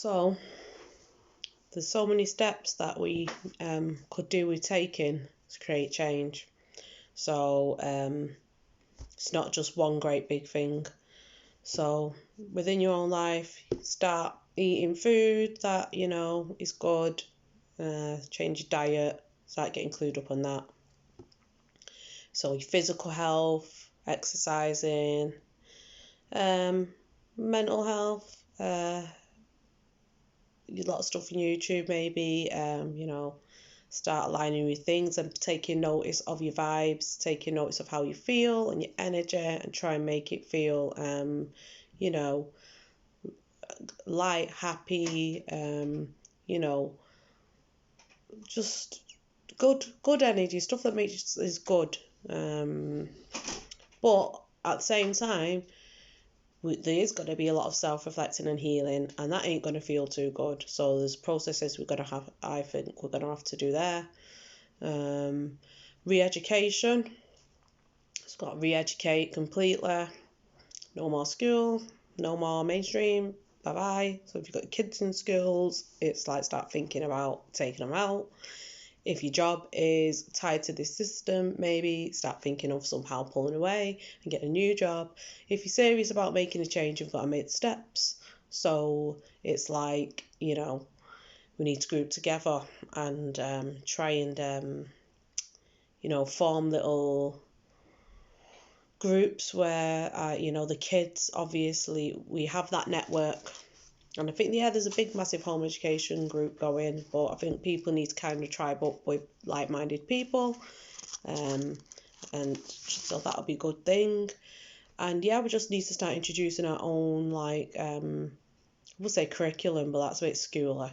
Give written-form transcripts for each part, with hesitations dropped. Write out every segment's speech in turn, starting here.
So there's so many steps that we could do with taking to create change. So it's not just one great big thing. So within your own life, start eating food that, is good. Change your diet, start getting clued up on that. So your physical health, exercising, mental health, a lot of stuff on YouTube maybe, start aligning with things and taking notice of your vibes, taking notice of how you feel and your energy, and try and make it feel, light, happy, just good energy, stuff that makes is good. But at the same time, there is going to be a lot of self-reflecting and healing, and that ain't going to feel too good. So there's processes we're going to have, I think we're going to have to do there. Re-education. It's got to re-educate completely. No more school, no more mainstream, bye-bye. So if you've got kids in schools, it's like start thinking about taking them out. If your job is tied to this system, maybe start thinking of somehow pulling away and get a new job. If you're serious about making a change, you've got to make steps. So it's like, we need to group together and try and, form little groups where, the kids, obviously, we have that network. And I think, there's a big, massive home education group going, but I think people need to kind of tribe up with like-minded people. And so that'll be a good thing. And we just need to start introducing our own, I would say curriculum, but that's a bit schooly.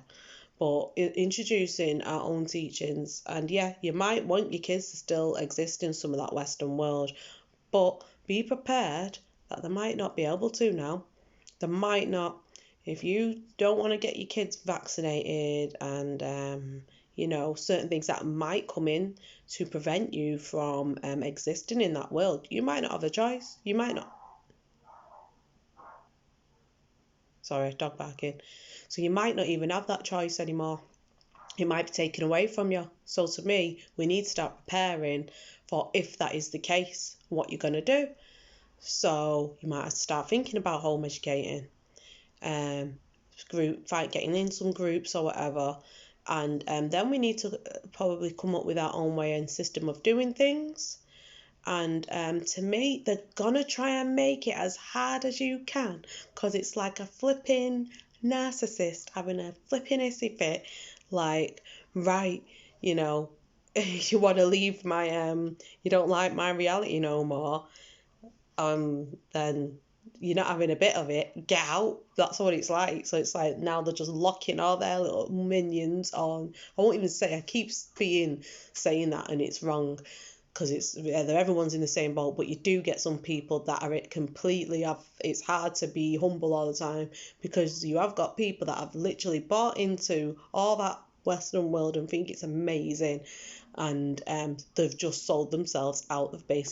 But introducing our own teachings. And you might want your kids to still exist in some of that Western world, but be prepared that they might not be able to now. They might not. If you don't want to get your kids vaccinated and, certain things that might come in to prevent you from existing in that world, you might not have a choice. You might not. Sorry, dog barking. So you might not even have that choice anymore. It might be taken away from you. So to me, we need to start preparing for if that is the case, what you're going to do. So you might have to start thinking about home educating. Getting in some groups or whatever, and then we need to probably come up with our own way and system of doing things. And to me, they're gonna try and make it as hard as you can, because it's like a flipping narcissist having a flipping hissy fit, like, right, you want to leave my you don't like my reality no more, then you're not having a bit of it, get out. That's what it's like. So it's like now they're just locking all their little minions on. I won't even say, I keep saying that, and it's wrong, because everyone's in the same boat, but you do get some people that are it's hard to be humble all the time, because you have got people that have literally bought into all that Western world and think it's amazing, and they've just sold themselves out. They've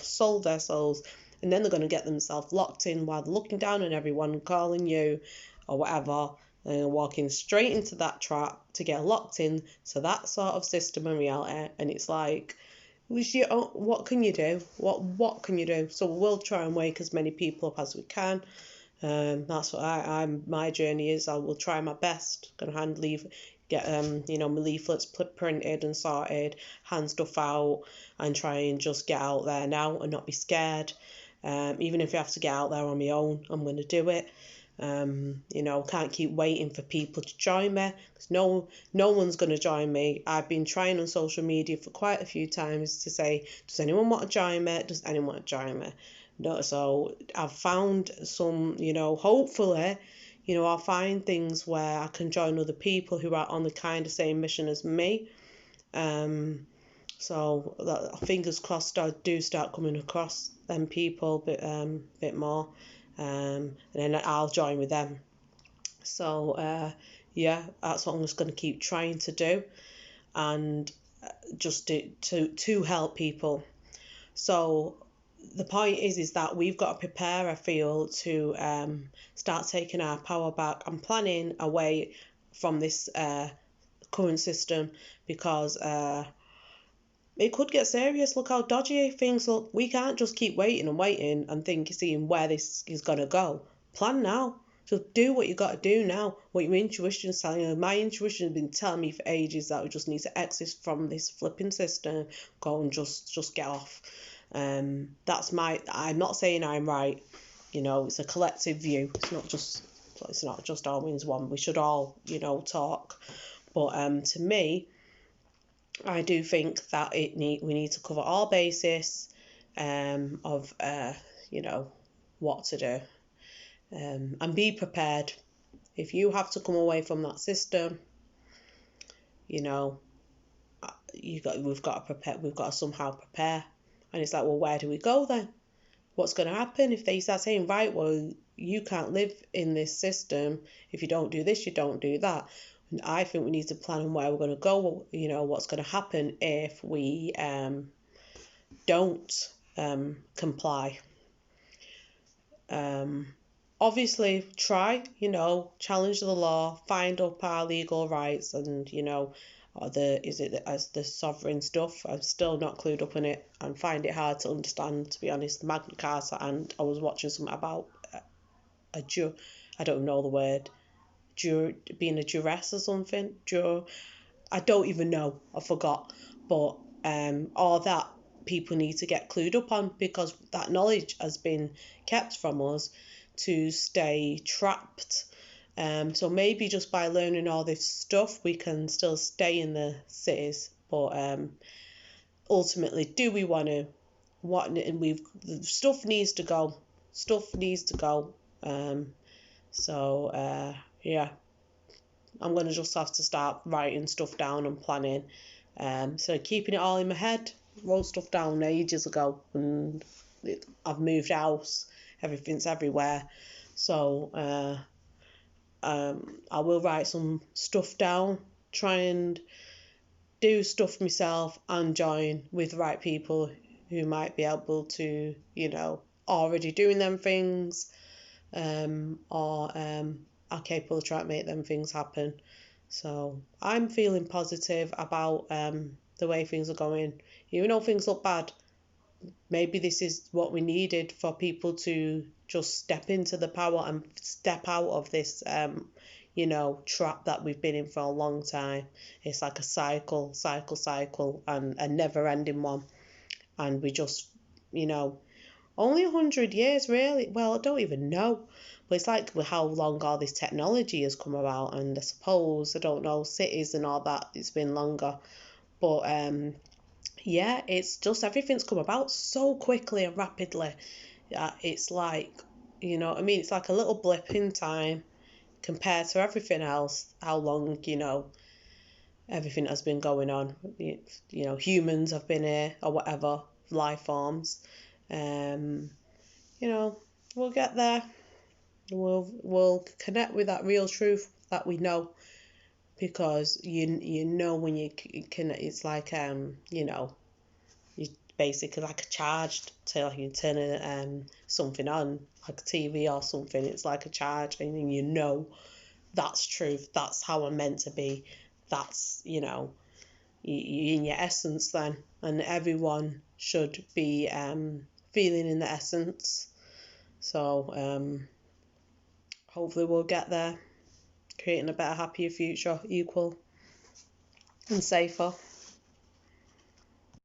sold their souls, and then they're going to get themselves locked in while they're looking down on everyone, calling you or whatever, and walking straight into that trap to get locked in to that sort of system and reality. And it's like, what can you do? What can you do? So we'll try and wake as many people up as we can. That's what my journey is. I will try my best. Gonna get my leaflets printed and sorted, hand stuff out, and try and just get out there now and not be scared. Even if you have to get out there on my own, I'm going to do it. Can't keep waiting for people to join me, because no one's going to join me. I've been trying on social media for quite a few times to say, does anyone want to join me? Does anyone want to join me? No, so I've found some, hopefully, I'll find things where I can join other people who are on the kind of same mission as me. So fingers crossed I do start coming across them people bit more, and then I'll join with them. So that's what I'm just going to keep trying to do, and just to help people. So the point is that we've got to prepare, I feel, to start taking our power back and planning away from this current system, because it could get serious. Look how dodgy things look. We can't just keep waiting and seeing where this is going to go. Plan now. Just do what you got to do now. What your intuition is telling you. My intuition has been telling me for ages that we just need to exit from this flipping system. Go and just get off. I'm not saying I'm right. It's a collective view. It's not just all means one. We should all, talk. But to me, I do think that we need to cover all bases of what to do, and be prepared. If you have to come away from that system, we've got to prepare. We've got to somehow prepare. And it's like, well, where do we go then? What's going to happen if they start saying, right, well, you can't live in this system if you don't do this, you don't do that. And I think we need to plan on where we're going to go, what's going to happen if we don't comply. Obviously, try, challenge the law, find up our legal rights, and, the sovereign stuff. I'm still not clued up in it and find it hard to understand, to be honest. Magna Carta, and I was watching something about I don't know the word, being a juress or something. I don't even know. I forgot. But all that people need to get clued up on, because that knowledge has been kept from us to stay trapped. So maybe just by learning all this stuff, we can still stay in the cities. But ultimately, do we want to? Stuff needs to go. Stuff needs to go. Yeah, I'm going to just have to start writing stuff down and planning. So keeping it all in my head, wrote stuff down ages ago, and I've moved house. Everything's everywhere. So I will write some stuff down, try and do stuff myself, and join with the right people who might be able to, already doing them things, or are capable of trying to make them things happen. So I'm feeling positive about the way things are going. Even though things look bad, maybe this is what we needed for people to just step into the power and step out of this, trap that we've been in for a long time. It's like a cycle, and a never-ending one. And we just, only 100 years, really. Well, I don't even know. But it's like how long all this technology has come about. And I suppose, I don't know, cities and all that, it's been longer. But yeah, it's just everything's come about so quickly and rapidly. It's like, it's like a little blip in time compared to everything else, how long, everything has been going on. Humans have been here, or whatever, life forms. We'll get there. We'll connect with that real truth that we know, because when you can, it's like you basically like a charged to, like, you turn something on, like a TV or something. It's like a charge, and that's truth. That's how I'm meant to be. That's you in your essence then, and everyone should be feeling in the essence. So hopefully we'll get there, creating a better, happier future, equal and safer.